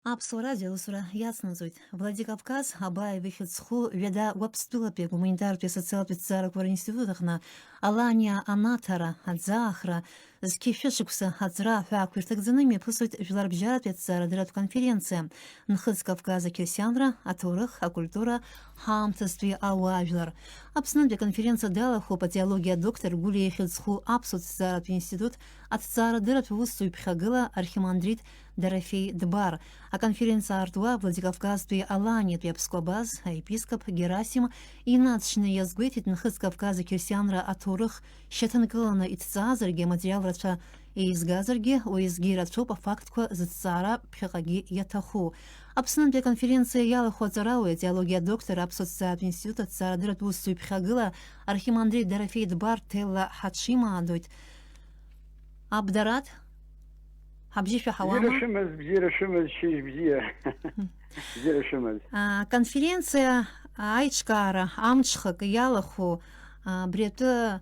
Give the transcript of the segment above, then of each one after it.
Аԥсуара радиоусура иацнаҵоит. Владикавказ Абаев ихьыӡху ҩада уаԥстәылатәи агуманитартәи асоциалтәи ҭҵаарақәа ринститут аҟны аланиа анаҭара, аӡаахра, зқьи шәышықәса аҵра аҳәаақәа ирҭагӡаны имҩаԥысуеит жәларбжьаратәи аҭҵаарадырратә конференциа Нхыҵ Кавказ ақьырсианра, аҭоурых, акультура, ҳаамҭазтәи ауаажәлар. Аԥснынтәи аконференциа далахоуп атеологиа доктор Гулиа ихьыӡху Аԥсуа ҭҵааратәи институт аҭҵаарадырратә усзуҩ ԥхьагыла архимандрит Дарафеи Дбар. Аконференция артуа Владикавказтәи аланиатәи аԥсқәабаз аепископ Герасим инаҵшьны иазгәеиҭеит Нхыҵ Кавказ ақьырсианра аҭоурых шьаҭанкыланы иҭҵаазаргьы аматериал рацәа еизгазаргьы уеизгьы ирацәоуп афактқәа зыҭҵаара ԥхьаҟагьы иаҭаху. Аԥснынтәи аконференциа иалахәу аҵарауаҩ атеологиа доктор Аԥсуа ҭҵааратә институт аҭҵаарадырратә усзуҩ ԥхьагыла архимандрит Дарафеи Дбар Ҭелла ҳаҽимаадоит. Абдарат Хабжишәа ҳауама. Бзиара шәымаз, шьыжь бзиа. Бзиара шәымаз. Конференциа аиҿкаара амҽхак иалахәу абри атәы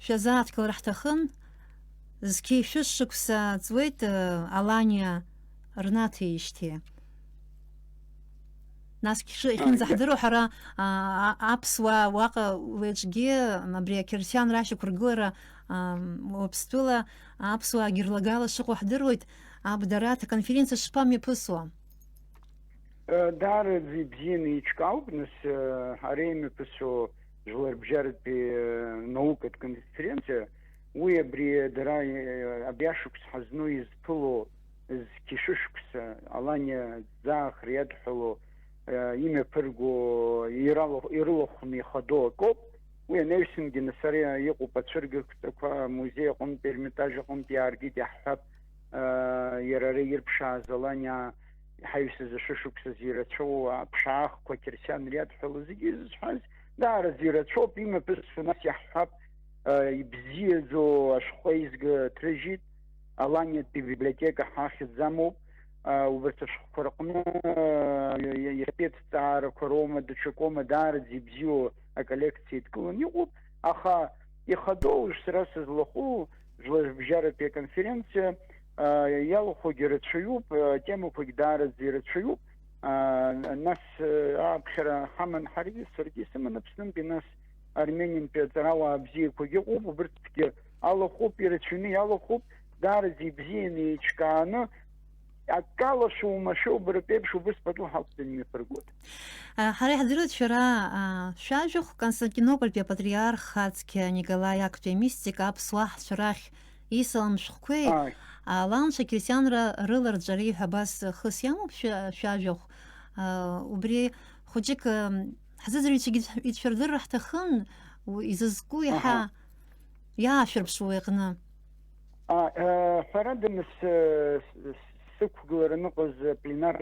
шәазааҭгылар ҳҭахын, зқьи шәышықәса ҵуеит аланиа рнаҭеижьҭеи. Нас ихьынӡаҳдыруа ҳара аԥсуаа уаҟа уеиҿгьы абри ақьырсианра ашьақәыргылара уаԥстәыла аԥсуаагьы рлагала шыҟоу ҳдыруеит. Абдарат аконференциа шԥамҩаԥысуа? Даараӡа ибзианы еиҿкаауп, нас ари имҩаԥысуа жәларбжьаратәи наукатә конференциа, уи абри дара абиашықәс ҳазну изԥыло зқьи шышықәса аланиа ӡаахра иадҳәало имҩаԥырго ирылахәны ихадоу акоуп. Уи анаҩсангьы нас ари иҟоуп ацәыргақәҵақәа амузеи аҟынтәи Ермитаж аҟынтәи иааргеит иаҳҳәап иара ари ирԥшааз аланиа ҳаҩсыз ашышықәсаз ирацәоу аԥшаахқәа ақьырсианра иадҳәало зегьы зҳәаз даараӡа ирацәоуп. имҩаԥысуа нас иаҳҳәап ибзиаӡоу ашәҟәы еизга ҭрыжьит, аланиатәи библиотека ҳахьӡ амоуп. Убарҭ ашәҟәқәа рҟны иартәи ҭҵаарақәа роума даҽакоума даараӡа ибзиоу аколлекциа идкыланы иҟоуп, аха ихадоу сара сызлахәу жәларбжьаратәи аконференциа иалахәугьы рацәаҩуп, атемақәагьы даараӡа ирацәаҩуп. Нас аԥхьара ҳаман ҳаргьы, саргьы сыман Аԥснынтәи, нас армениантәи аҵарауаа бзиақәагьы ыҟоуп, убарҭгьы алахәуп, ирацәаҩны иалахәуп, даараӡа ибзианы еиҿкааны акалашәа умашәа убаратәы еиԥш убыс пату ҳақәҵаны имҩаԥыргоит. Ҳара иҳдыруеит шәара шәажәахә Константинопольтәи апатриарх ацқьа Николаи актәи амистик аԥсуаа ҳцәа рахь исалам шәҟәқәеи аланцәа ақьырсианра рыларҵәара иҳәабаз хыс иамоуп шәажәахә. Убри хәыҷык ҳзыӡырҩцәагьы ицәшәырдырра ҳҭахын, изызку иаҳа иаашәырԥшуа иҟны. Ҳәарада, нас сықәгылара ныҟаз пленар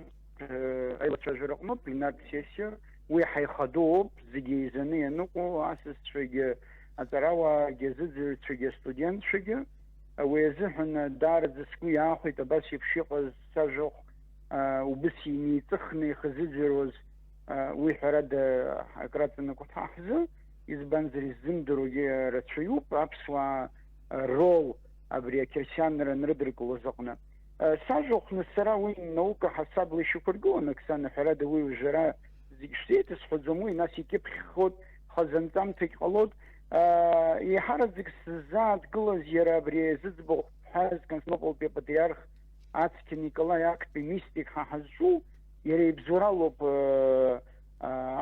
аилацәажәара аҟны пленартә сессиа, уи ҳаихадоуп, зегьы еизаны ианыҟоу асасцәагьы, аҵарауаагьы, азыӡырҩцәагьы, астудентцәагьы. Уи азыҳәан даараӡа сгәы иаахәеит абас еиԥш иҟаз сажәахә убыс инеиҵыхны ихазыӡырҩуаз, уи ҳәарада акраҵанакуа ҳаҳзы, избанзар иззымдыруагьы рацәаҩуп аԥсуаа рол абри ақьырсианра анрыдыркылоз аҟны. Сажәахәны сара уи наука ҳасабла ишықәыргылон Оксана, ҳәарада уи уажәара зегьы шзеиҭасҳәаӡом, уи нас икьыԥхьхоит, хазанҵамҭагь ҟалоит. Еиҳараӡак сзааҭгылаз иара абри зыӡбахә ҳәаз Константинополтәи апатриарх ацқьа Николаи актәи мистик ҳа ҳазҿу, иара ибзоуралоуп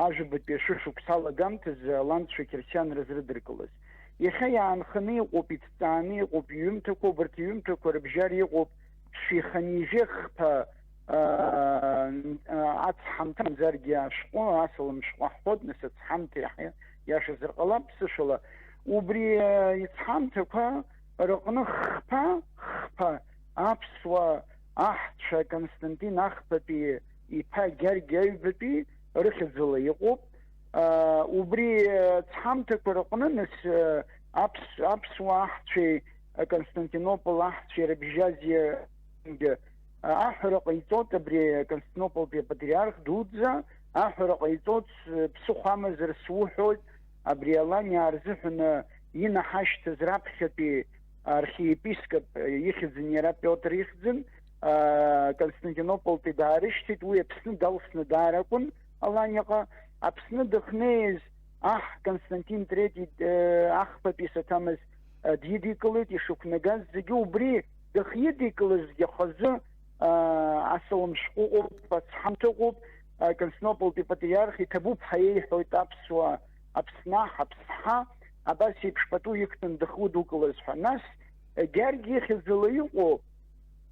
ажәабатәи ашышықәса алагамҭазы аланцәа ақьырсианра зрыдыркылаз. Иахьа иаанханы иҟоуп, иҭҵааны иҟоуп иҩымҭақәа, убарҭ иҩымҭақәа рыбжьара иҟоуп шиханижехԥа ацҳамҭамзаргьы ашәҟәы, асалам шәҟәы ҳҳәоит, нас ацҳамҭа иашазар ҟалап сышала. Убри ицҳамҭақәа рыҟны хԥа аԥсуа аҳцәа Константин ахԥатәи иԥа Гьаргь аҩбатәи рыхьӡала иҟоуп. Убри цҳамҭақәа рыҟны нас аԥсуа аҳцәеи Константинополь аҳцәеи рыбжьазиа аҳәара ҟаиҵоит абри Константинополтәи апатриарх дуӡӡа, аҳәара ҟаиҵоит ԥсыхәа амазар суҳәоит, абри аланиаа рзыҳәаны инаҳашьҭыз раԥхьатәи архиепископ ихьӡын иара Пиотр ихьӡын, Константинополтәи даарышьҭит, уи Аԥсны далсны дааракәын Аланиаҟа. Аԥсны дыхнеиз аҳ Константин Третий ахԥатәи саҭамыз дидикылеит, ишықәнагаз зегьы убри дыхидикылазгьы хазы асалам шәҟәыҟоуп, ацҳамҭыҟоуп, Константинополтәи патриарх иҭабуп-ҳәа еиҳәоит аԥсуаа Аԥсны аҳ, Аԥсҳа, абас еиԥш пату иқәтәан дыхудукылаз ҳәа. Нас Георги ихьӡала иҟоу,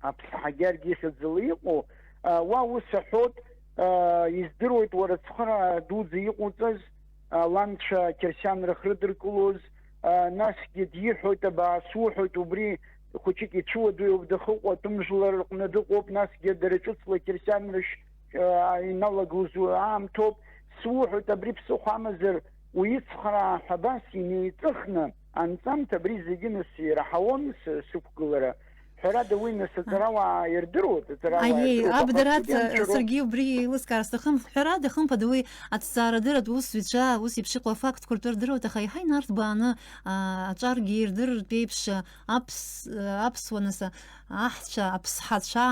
Аԥсҳа Георги ихьӡала иҟоу, уа ус аҳәоит, издыруеит уара цхыра дуӡӡа иҟоуҵаз, ланцәа қьырсианрах рыдыркылоз, насгьы диҳәоит, абаа суҳәоит, убри хәыҷык ицәуадаҩуп, дахыҟоу атәымжәлар рҟны дыҟоуп, насгьы дара ҿыцла қьырсианрышь иналагоз аамҭоуп, суҳәоит, абри ԥсыхәа амазар уицхраа ҳәа абас инеиҵыхны анҵамҭа абри зегьы нас ираҳауан сықәгылара. Ҳәарада уи нас аҵарауаа ирдыруеит, абдарат саргьы убри еилыскаар сҭахым. Ҳәарада, хымԥада уи аҭҵаарадырратә усзуҩцәа ус еиԥш иҟоу афактқәа ртәы ирдыруеит, аха иаҳа инарҭбааны аҿаргьы ирдырыртә еиԥш аԥсуа нас аҳцәа, аԥсҳацәа,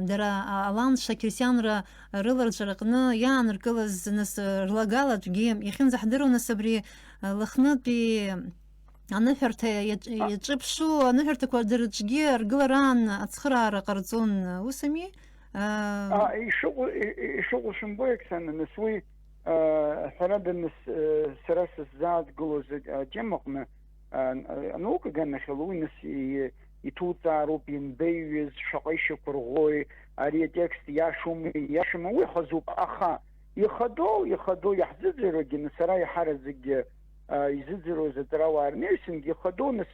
дара аланцәа қьырсианра рыларҵәара аҟны иааныркылаз нас рлагалатәгьы иахьынӡаҳдыруа нас абри Лыхнытәи аныҳәарҭа иаҿыԥшу аныҳәарҭақәа дырҿгьы ргылараан ацхыраара ҟарҵон, усами? Ишыҟоу шымбои, Оксана, нас уи ҳәарада нас сара сыззаадгылоз атемаҟны анукаганахьала уи нас иҭуҵаароуп, ианбаҩыз, шаҟа ишьақәырӷәӷәои, ари атекст иашоума, иашам, уи хазуп, аха ихадоу иаҳзыӡырҩуагьы нас ара иаҳараӡакгьы изыӡырҩуаз аҵарауаа рнаҩсангьы ихадоу нас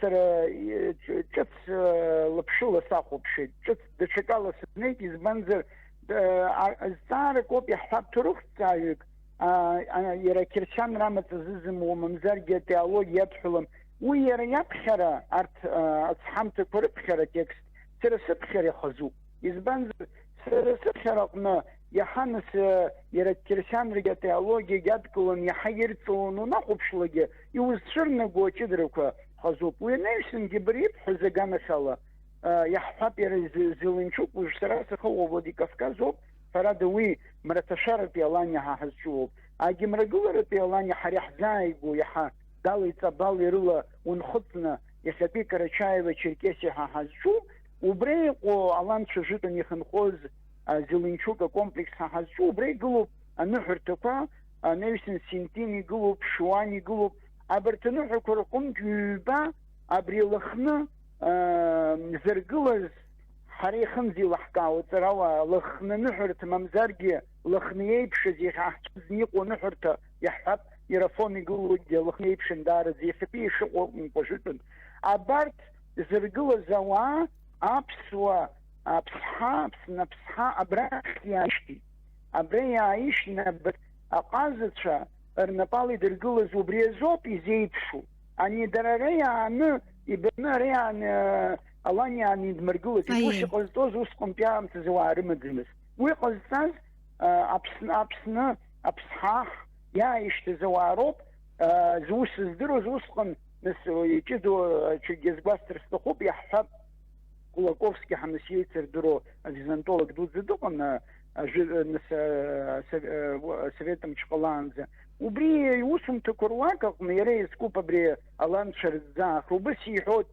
сара ҿыц лаԥшыла сахәаԥшит, ҿыц даҽакала сызнеит, избанзар зҵаарак ауп иаҳҳәап ҭоурыхҭҵааҩык, иара қьырсианра амаҵ зызымуа, мамзаргьы атеологиа иадҳәалам, уи иара иаԥхьара, арҭ ацҳамҭақәа рыԥхьара атекст, сара сыԥхьара ихазуп. Избанзар сара сыԥхьара аҟны иаҳа нас иара қьырсианрагьы атеологиагьы адкылан, иаҳа ирҵалон, унахәаԥшлагьы иузцәырнагоу аҷыдарақәа хазуп. Уи анаҩсангьы бара ибҳәоз аганахьала иаҳҳәап, иара Зеленчук, уажә сара сахыуа Владикавказ ауп, ҳәарада уи мраҭашаратәи Аланиа ҳа ҳазҿуоуп. Агьымрагыларатәи Аланиа ҳара иаҳзааигәоу иаҳа дали-ҵабали рыла унхыҵны иахьатәи Карачаева Черкесиа ҳа ҳазҿу, убра иҟоу аланцәа жытәан ихынхоз Зеленчук акомплекс ҳа ҳазҿу, убра игылоуп аныҳәарҭақәа, анаҩсан Синтин игылоуп, Шуан игылоуп, абарҭ аныҳәақәа рҟынтә ҩба абри Лыхны зыргылаз ҳара ихымзи илаҳкаау аҵарауаа, Лыхны аныҳәарҭа, мамзаргьы Лыхны еиԥшыз иахьаҳцәыӡны иҟоу аныҳәарҭа иаҳҳәап, ирафон игылоугьы Лыхны еиԥшын даараӡа, иахьатәи ишыҟоу жытәын. Абарҭ зыргылаз ауаа аԥсуа Аԥсҳа, Аԥсны-Аԥсҳа абрахь иаашьҭит. Абра иааишьны аҟазацәа рнапала идыргылаз убри азоуп изеиԥшу. Ани дара ара иааны, ибаны ара иааны Аланиа ааны идмыргылаз, ус иҟазҵоз усҟантәи аамҭазы ауаа рымаӡамызт. Уи ҟазҵаз Аԥсны, Аԥсҳа иааишьҭыз ауаа роуп, зус здыруаз усҟан, нас иҷыдоу ҽакгьы згәасҭар сҭахуп, иаҳҳәап, Кулаковски ҳанас иеицырдыруа авизантолог дуӡӡа дыҟан Совет мчы ҟалаанӡа. Убри иусумҭақәа руак аҟны иара иазкуп абри аланцәа рзаахра. Убас иҳәоит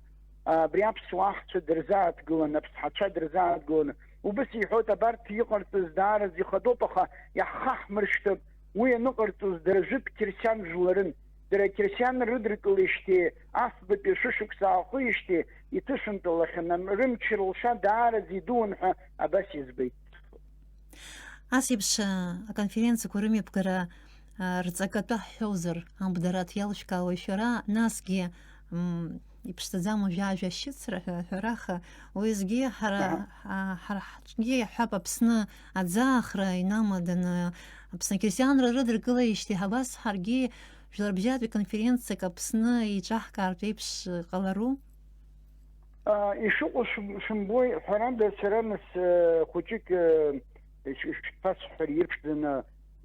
абри аԥсуа аҳцәа дырзааҭгылан, аԥсҳацәа дырзааҭгылан. Убас иҳәоит абарҭ иҟарҵаз даараӡа ихадоуп, аха иаҳхаҳмыршьҭып, уи аныҟарҵоз дара жытә қьырсиан жәларын. Дара қьырсиан рыдыркылеижьҭеи, афбатәи шышықәса аахижьҭеи иҭышәынтәалахьан, рымч рылша даараӡа идуун ҳәа абас избеит. Ас еиԥш аконференциақәа рымҩаԥгара рҵакатәы ҳҳәозар, Абдарат иалшәкаауа шәара, насгьы иԥшӡаӡам уажәы-ажәа ашьыцра ҳәараха, уеизгьы ҳара ҳҿгьы иаҳҳәап Аԥсны аӡаахра инамаданы, Аԥсны ақьырсианра рыдыркылеижьҭеи ҳабас ҳаргьы жәларбжьатәи конференциак Аԥсны иҿаҳкаартә еиԥш ҟалару? Ишыҟоу шымбои, ҳәарада сара нас хәыҷык шәасҳәар ирԥшӡаны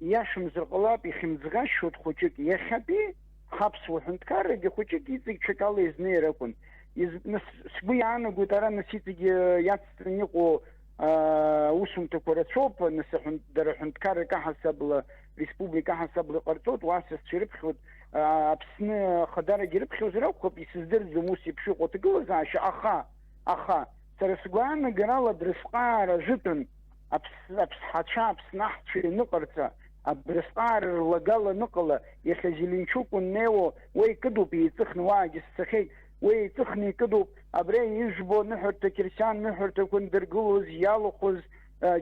иашамзар ҟалап, ихьымӡӷашьоит хәыҷык. Иахьатәи ҳаԥсуа ҳәынҭқаррагьы хәыҷык иҵегь ҽакала изнеир акәын. сгәы иаанагоит ара нас иҵегьы иацҵаны иҟоу усумҭақәа рацәоуп, нас дара аҳәынҭқаррак аҳасабала, республика аҳасабала иҟарҵоит, уа асасцәа ирыԥхьоит, Аԥсны ахадарагьы ирыԥхьозар акәхап, исыздырӡом ус еиԥш иҟоу аҭагылазаашьа, аха сара сгәы аанагарала Абрысҟаара ажәытәан аԥсҳацәа, аԥснаҳцәа ианыҟарҵа, Абрысҟаара рлагала аныҟала, иахьа Зеленчук уннеиуа, уа икыдуп еиҵыхны, уаагьы сцахьеит, уа еиҵыхны икыдуп, абри ижбо ныҳәарҭа Кьырсиан ныҳәарҭақәа ndыргылоз, иалахәыз,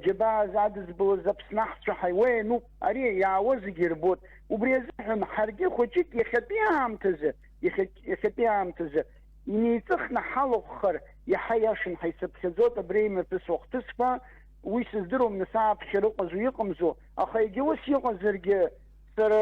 џьабаа задызбылыз аԥснаҳцәа ҳаиуеинуп, ари иаауа зегьы ирбот. Убри азыҳәан ҳаргьы хәыҷык иахьатәи аамҭазы инеиҵыхны ҳалахәхар иаҳа иашан ҳаицыԥхьаӡоит абри имҩаԥысуа ахҭысқәа, уи сыздыруам нас ааԥхьара ыҟазу иҟамзу, аха егьа ус иҟазаргьы сара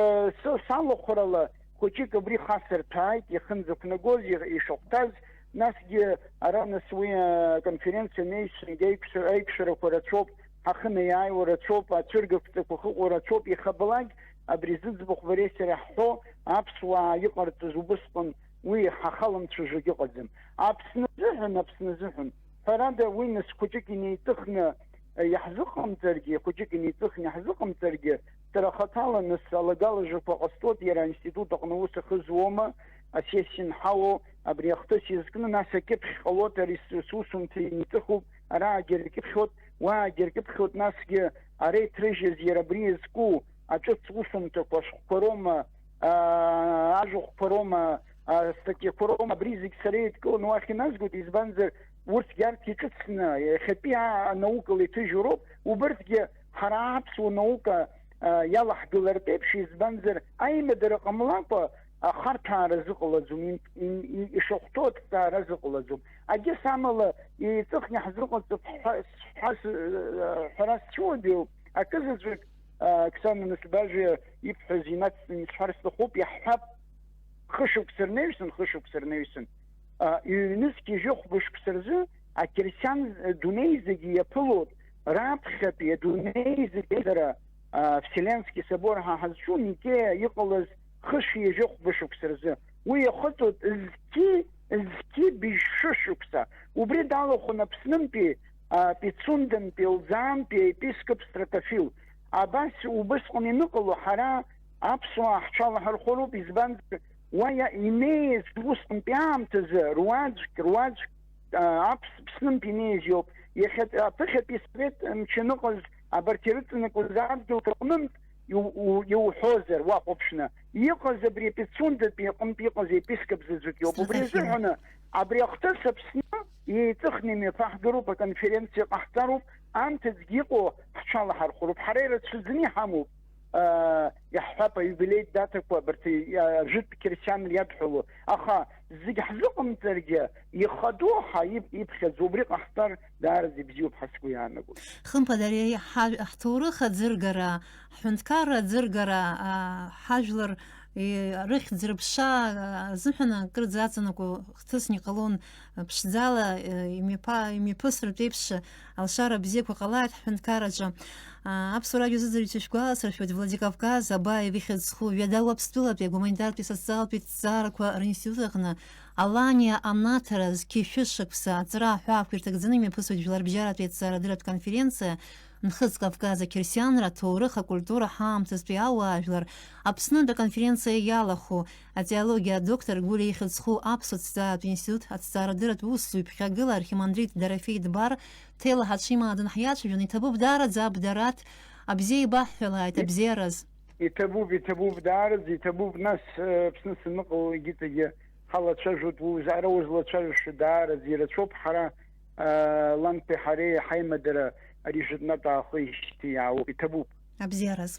салахәарала хәыҷык абри хасырҭәааит, иахьынӡақәнагоз, ишахәҭаз, насгьы ара нас уи аконференциа неиҩсрагьы аиқәшарақәа рацәоуп, ҳахынеиааиуа рацәоуп, ацәыргақәҵақәа хыҟоу рацәоуп, иахабалак абри зыӡбахә бареи сареи ҳҳәо аԥсуаа иҟарҵаз убысҟан уи ҳахаламцәажәогь ыҟаӡам. Аԥсны азыҳәан, ҳәарада уи нас хәыҷык инеиҵыхны иаҳзыҟамҵаргьы, сара хаҭала нас алагалажәақәа ҟасҵоит, иара аинститут аҟны ус ахызуома, асессиа нҳауо, абри ахҭыс иазкны, нас акьыԥхь ҟалоит, ари сусумҭа инеиҵыхуп, араагьы ркьыԥхьот, уаагьы ркьыԥхьот, насгьы ара иҭрыжьыз иара абри иазку аҿыц усумҭақәа, ашәҟәқәа роума, ажәахәқәа роума, астатиақәа роума, абри зегь сара еидкыланы уахь иназгоит, избанзар урҭгьы арҭ иҿыцны иахьатәи анаукала иҭыжьу роуп, убырҭгьы ҳара аԥсуа наука иалаҳгылартә еиԥш, избанзар аимадара ҟамлакәа ахарҭәаара зыҟалаӡом, ишахәҭоу аҭҵаара зыҟалаӡом. Агьыс амала еиҵыхны ҳзыҟаҵап ҳәара сцәуадаҩуп, акызаҵәык Оксана Наслбажиа иԥҳәаз инацҵаны исҳәар сҭахуп, иаҳҳәап хышықәса рнаҩсан, иҩнызқьи жьыхәба-шықәса рзы акьырсиан дунеи зегьы иаԥылоит, раԥхьатәи адунеи зегьы дара Вселенски собор ҳа ҳазҿу Никеа иҟалаз хыши жьыхәба-шықәса рзы. Уи иахыҵуеит зқьи быжь-шықәса. Убри далахәын Аԥснынтәи Пицундантәи, Лӡаантәи аепископ Стратофил. Абас убысҟан иныҟало ҳара аԥсуаа ҳҽалаҳархәыроуп, избанзар уа инеиз усҟантәи аамҭазы руаӡәк Аԥснынтәи инеиз иоуп. Аԥыхьатәи Совет мчаныҟаз абарҭ ирыҵанакуаз адгьылқәа рҟнынтә иуҳәозар уахәаԥшны, иҟаз абри Пицундантәи иҟынтә иҟаз епископ заҵәык иоуп. Убри азыҳәаны абри ахҭыс Аԥсны еиҵыхны имҩаԥаҳгароуп, аконференциа ҟаҳҵароуп, аамҭаӡгьы иҟоу ҳҽалаҳархәыроуп, ҳара ирацәаӡаны иҳамоуп, иаҳҳәап аиубилеитә датақәа абарҭ ажәытә Кьырсиан иадҳәало, аха зегь ҳзыҟамҵаргьы ихадоу иԥхьаӡо, убри ҟаҳҵар даараӡа ибзиоуп ҳәа сгәы иаанагоит. Хымԥада ари ҳҭоурых аӡыргара, ҳҳәынҭқарра аӡыргара, ҳажәлар рыхьӡ рыԥша азыҳәан акырӡа аҵанакуа хҭысны иҟалон ԥшӡала имҩаԥысратә еиԥш алшара бзиақәа ҟалааит ҳҳәынҭқарраҿы. Аԥсуа радио азыӡырҩцәа шәгәаласыршәоит, Владикавказ Абаев ихьӡ зху Ҩада Уаԥстәылатәи агуманитартәи социалтәи ҭҵаарақәа ринститут аҟны Аланиа анаҭара зқьи-шәышықәса аҵара аҳәаақәа ирҭагӡаны имҩаԥысуеит Жәларбжьаратәи аҭҵаарадырратә конференциа Нхыҵ Кавказ ақьырсианра, аҭоурых, акультура ҳаамҭазтәи ауаажәлар Аԥснынтә аконференциа иалахәу атеологиа адоктор Гәлиа ихьӡ зху Аԥсуа ҭҵааратә институт аҭҵаарадырратә усзуҩ ԥхьагыла архимандрит Дарафеи Дбар ҭела ҳаҽимаадан ҳиацәажәон, иҭабуп даараӡа абдарат абзиа ибаҳҳәалааит, абзиараз. Иҭабуп даараӡа, иҭабуп нас Аԥсны саныҟало егьыҵагьы ҳалацәажәоит, ара узлацәажәаша даараӡа ирацәоуп, ҳара лантәи ҳареи ҳаимадара ари жәытәнатә аахижьҭеи иаауп, иҭабуп. Абзиараз.